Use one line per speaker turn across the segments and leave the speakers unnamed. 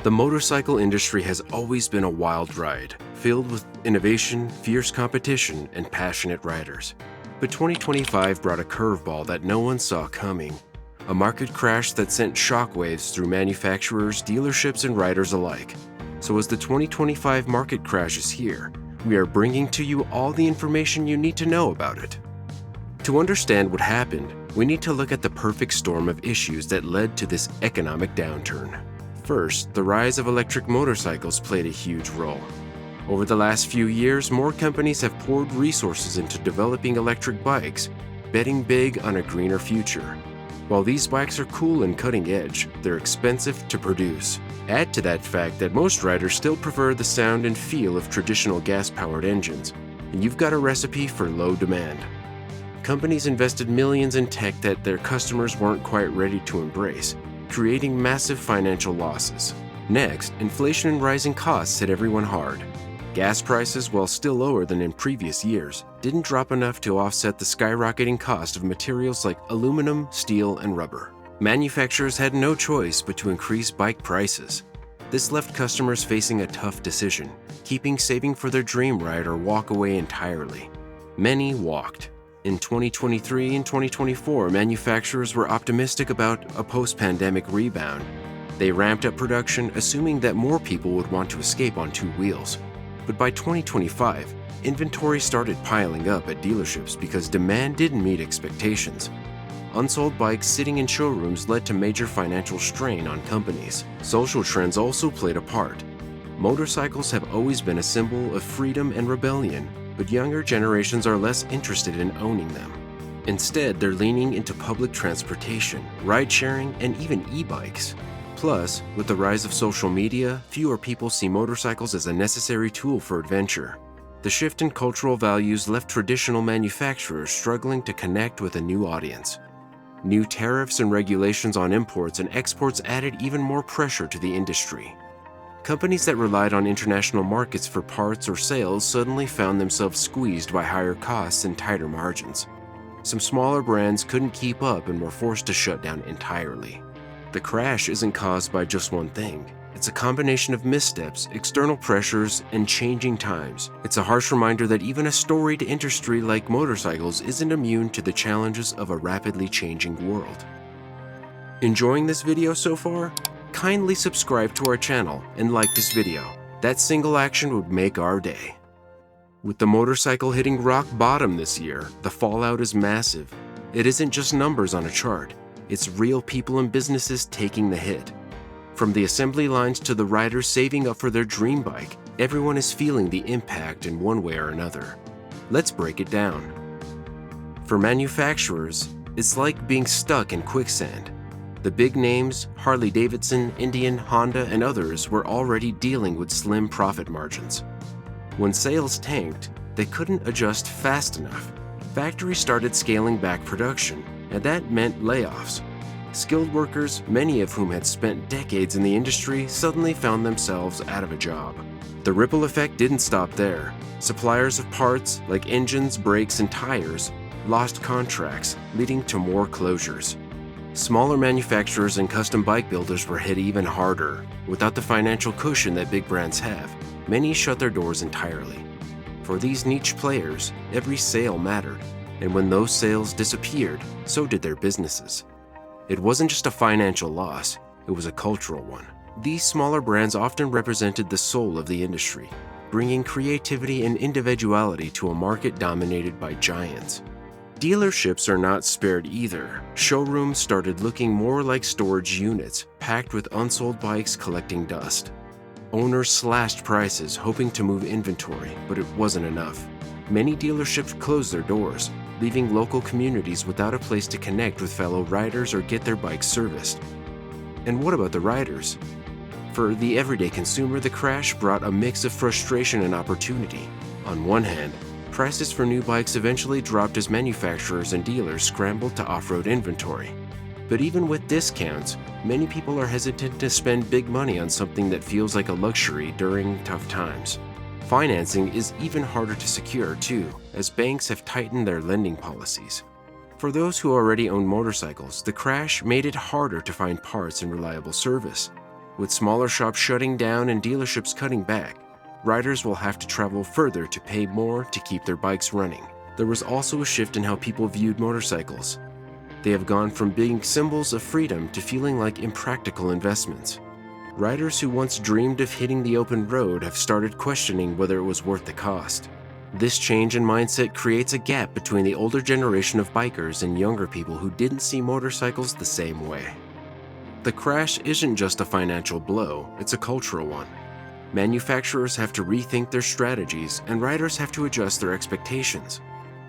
The motorcycle industry has always been a wild ride, filled with innovation, fierce competition, and passionate riders. But 2025 brought a curveball that no one saw coming. A market crash that sent shockwaves through manufacturers, dealerships, and riders alike. So as the 2025 market crash is here, we are bringing to you all the information you need to know about it. To understand what happened, we need to look at the perfect storm of issues that led to this economic downturn. First, the rise of electric motorcycles played a huge role. Over the last few years, more companies have poured resources into developing electric bikes, betting big on a greener future. While these bikes are cool and cutting edge, they're expensive to produce. Add to that fact that most riders still prefer the sound and feel of traditional gas-powered engines, and you've got a recipe for low demand. Companies invested millions in tech that their customers weren't quite ready to embrace, creating massive financial losses. Next, inflation and rising costs hit everyone hard. Gas prices, while still lower than in previous years, didn't drop enough to offset the skyrocketing cost of materials like aluminum, steel, and rubber. Manufacturers had no choice but to increase bike prices. This left customers facing a tough decision, keeping saving for their dream ride or walk away entirely. Many walked. In 2023 and 2024, manufacturers were optimistic about a post-pandemic rebound. They ramped up production, assuming that more people would want to escape on two wheels. But by 2025, inventory started piling up at dealerships because demand didn't meet expectations. Unsold bikes sitting in showrooms led to major financial strain on companies. Social trends also played a part. Motorcycles have always been a symbol of freedom and rebellion, but younger generations are less interested in owning them. Instead, they're leaning into public transportation, ride-sharing, and even e-bikes. Plus, with the rise of social media, fewer people see motorcycles as a necessary tool for adventure. The shift in cultural values left traditional manufacturers struggling to connect with a new audience. New tariffs and regulations on imports and exports added even more pressure to the industry. Companies that relied on international markets for parts or sales suddenly found themselves squeezed by higher costs and tighter margins. Some smaller brands couldn't keep up and were forced to shut down entirely. The crash isn't caused by just one thing. It's a combination of missteps, external pressures, and changing times. It's a harsh reminder that even a storied industry like motorcycles isn't immune to the challenges of a rapidly changing world. Enjoying this video so far? Kindly subscribe to our channel and like this video. That single action would make our day. With the motorcycle hitting rock bottom this year, the fallout is massive. It isn't just numbers on a chart. It's real people and businesses taking the hit. From the assembly lines to the riders saving up for their dream bike, everyone is feeling the impact in one way or another. Let's break it down. For manufacturers, it's like being stuck in quicksand. The big names, Harley-Davidson, Indian, Honda, and others were already dealing with slim profit margins. When sales tanked, they couldn't adjust fast enough. Factories started scaling back production, and that meant layoffs. Skilled workers, many of whom had spent decades in the industry, suddenly found themselves out of a job. The ripple effect didn't stop there. Suppliers of parts, like engines, brakes, and tires, lost contracts, leading to more closures. Smaller manufacturers and custom bike builders were hit even harder. Without the financial cushion that big brands have, many shut their doors entirely. For these niche players, every sale mattered. And when those sales disappeared, so did their businesses. It wasn't just a financial loss, it was a cultural one. These smaller brands often represented the soul of the industry, bringing creativity and individuality to a market dominated by giants. Dealerships are not spared either. Showrooms started looking more like storage units, packed with unsold bikes collecting dust. Owners slashed prices, hoping to move inventory, but it wasn't enough. Many dealerships closed their doors, leaving local communities without a place to connect with fellow riders or get their bikes serviced. And what about the riders? For the everyday consumer, the crash brought a mix of frustration and opportunity. On one hand, prices for new bikes eventually dropped as manufacturers and dealers scrambled to off-road inventory. But even with discounts, many people are hesitant to spend big money on something that feels like a luxury during tough times. Financing is even harder to secure too, as banks have tightened their lending policies. For those who already own motorcycles, the crash made it harder to find parts and reliable service. With smaller shops shutting down and dealerships cutting back, riders will have to travel further to pay more to keep their bikes running. There was also a shift in how people viewed motorcycles. They have gone from being symbols of freedom to feeling like impractical investments. Riders who once dreamed of hitting the open road have started questioning whether it was worth the cost. This change in mindset creates a gap between the older generation of bikers and younger people who didn't see motorcycles the same way. The crash isn't just a financial blow, it's a cultural one. Manufacturers have to rethink their strategies, and riders have to adjust their expectations.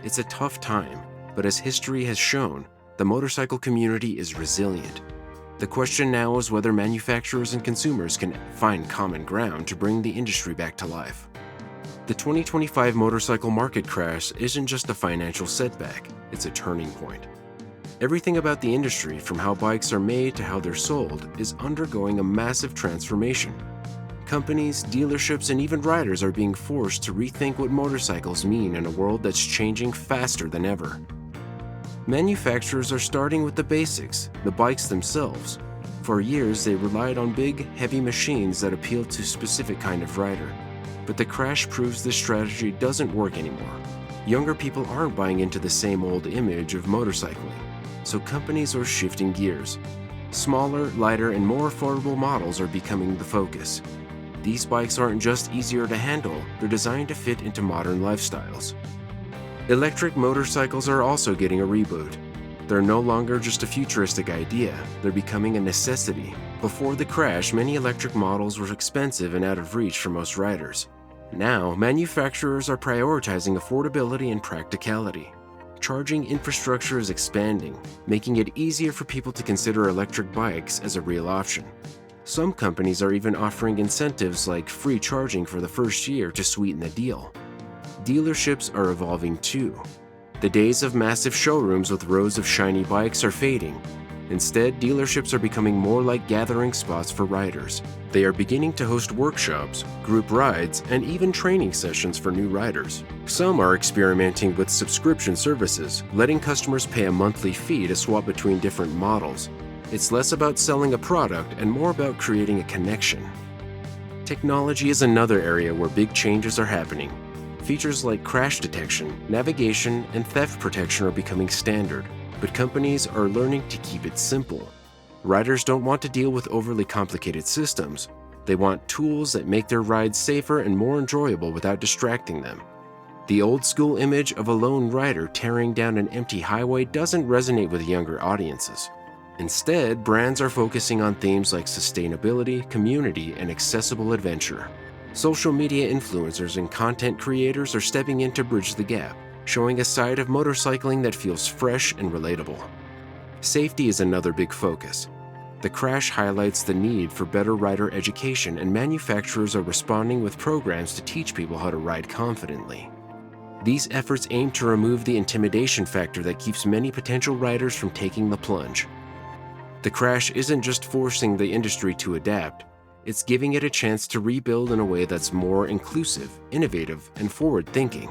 It's a tough time, but as history has shown, the motorcycle community is resilient. The question now is whether manufacturers and consumers can find common ground to bring the industry back to life. The 2025 motorcycle market crash isn't just a financial setback, it's a turning point. Everything about the industry, from how bikes are made to how they're sold, is undergoing a massive transformation. Companies, dealerships, and even riders are being forced to rethink what motorcycles mean in a world that's changing faster than ever. Manufacturers are starting with the basics, the bikes themselves. For years, they relied on big, heavy machines that appealed to a specific kind of rider. But the crash proves this strategy doesn't work anymore. Younger people aren't buying into the same old image of motorcycling, so companies are shifting gears. Smaller, lighter, and more affordable models are becoming the focus. These bikes aren't just easier to handle, they're designed to fit into modern lifestyles. Electric motorcycles are also getting a reboot. They're no longer just a futuristic idea, they're becoming a necessity. Before the crash, many electric models were expensive and out of reach for most riders. Now, manufacturers are prioritizing affordability and practicality. Charging infrastructure is expanding, making it easier for people to consider electric bikes as a real option. Some companies are even offering incentives like free charging for the first year to sweeten the deal. Dealerships are evolving too. The days of massive showrooms with rows of shiny bikes are fading. Instead, dealerships are becoming more like gathering spots for riders. They are beginning to host workshops, group rides, and even training sessions for new riders. Some are experimenting with subscription services, letting customers pay a monthly fee to swap between different models. It's less about selling a product and more about creating a connection. Technology is another area where big changes are happening. Features like crash detection, navigation, and theft protection are becoming standard, but companies are learning to keep it simple. Riders don't want to deal with overly complicated systems. They want tools that make their rides safer and more enjoyable without distracting them. The old-school image of a lone rider tearing down an empty highway doesn't resonate with younger audiences. Instead, brands are focusing on themes like sustainability, community, and accessible adventure. Social media influencers and content creators are stepping in to bridge the gap, showing a side of motorcycling that feels fresh and relatable. Safety is another big focus. The crash highlights the need for better rider education, and manufacturers are responding with programs to teach people how to ride confidently. These efforts aim to remove the intimidation factor that keeps many potential riders from taking the plunge. The crash isn't just forcing the industry to adapt, it's giving it a chance to rebuild in a way that's more inclusive, innovative, and forward-thinking.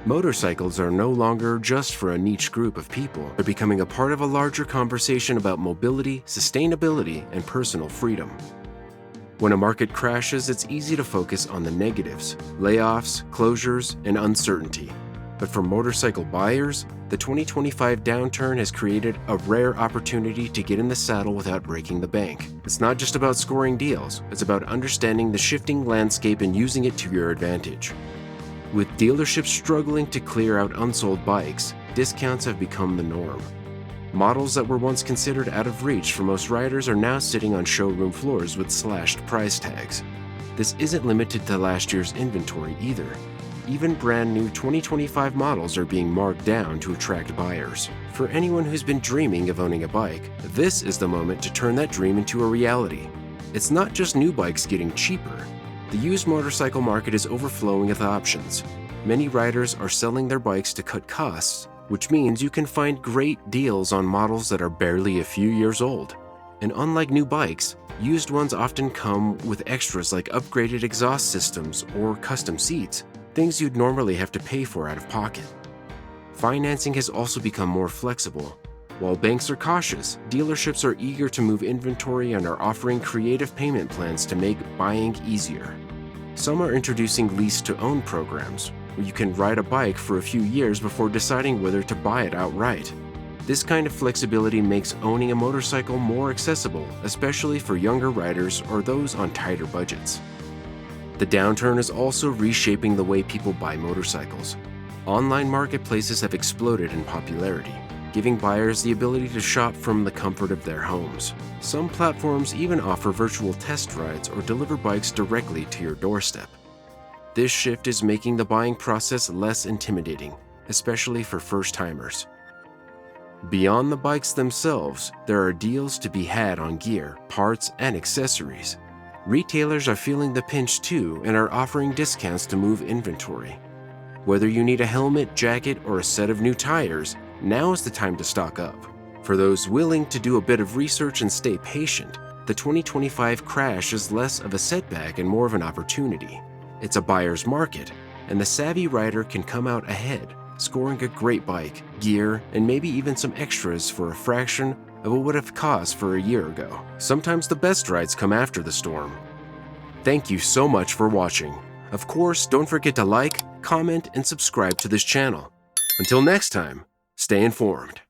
Motorcycles are no longer just for a niche group of people. They're becoming a part of a larger conversation about mobility, sustainability, and personal freedom. When a market crashes, it's easy to focus on the negatives, layoffs, closures, and uncertainty. But for motorcycle buyers, the 2025 downturn has created a rare opportunity to get in the saddle without breaking the bank. It's not just about scoring deals, it's about understanding the shifting landscape and using it to your advantage. With dealerships struggling to clear out unsold bikes, discounts have become the norm. Models that were once considered out of reach for most riders are now sitting on showroom floors with slashed price tags. This isn't limited to last year's inventory either. Even brand new 2025 models are being marked down to attract buyers. For anyone who's been dreaming of owning a bike, this is the moment to turn that dream into a reality. It's not just new bikes getting cheaper. The used motorcycle market is overflowing with options. Many riders are selling their bikes to cut costs, which means you can find great deals on models that are barely a few years old. And unlike new bikes, used ones often come with extras like upgraded exhaust systems or custom seats, things you'd normally have to pay for out of pocket. Financing has also become more flexible. While banks are cautious, dealerships are eager to move inventory and are offering creative payment plans to make buying easier. Some are introducing lease-to-own programs, where you can ride a bike for a few years before deciding whether to buy it outright. This kind of flexibility makes owning a motorcycle more accessible, especially for younger riders or those on tighter budgets. The downturn is also reshaping the way people buy motorcycles. Online marketplaces have exploded in popularity, giving buyers the ability to shop from the comfort of their homes. Some platforms even offer virtual test rides or deliver bikes directly to your doorstep. This shift is making the buying process less intimidating, especially for first-timers. Beyond the bikes themselves, there are deals to be had on gear, parts, and accessories. Retailers are feeling the pinch too and are offering discounts to move inventory. Whether you need a helmet, jacket, or a set of new tires, now is the time to stock up. For those willing to do a bit of research and stay patient, the 2025 crash is less of a setback and more of an opportunity. It's a buyer's market, and the savvy rider can come out ahead, scoring a great bike, gear, and maybe even some extras for a fraction of what would have cost for a year ago. Sometimes the best rides come after the storm. Thank you so much for watching. Of course, don't forget to like, comment, and subscribe to this channel. Until next time, stay informed.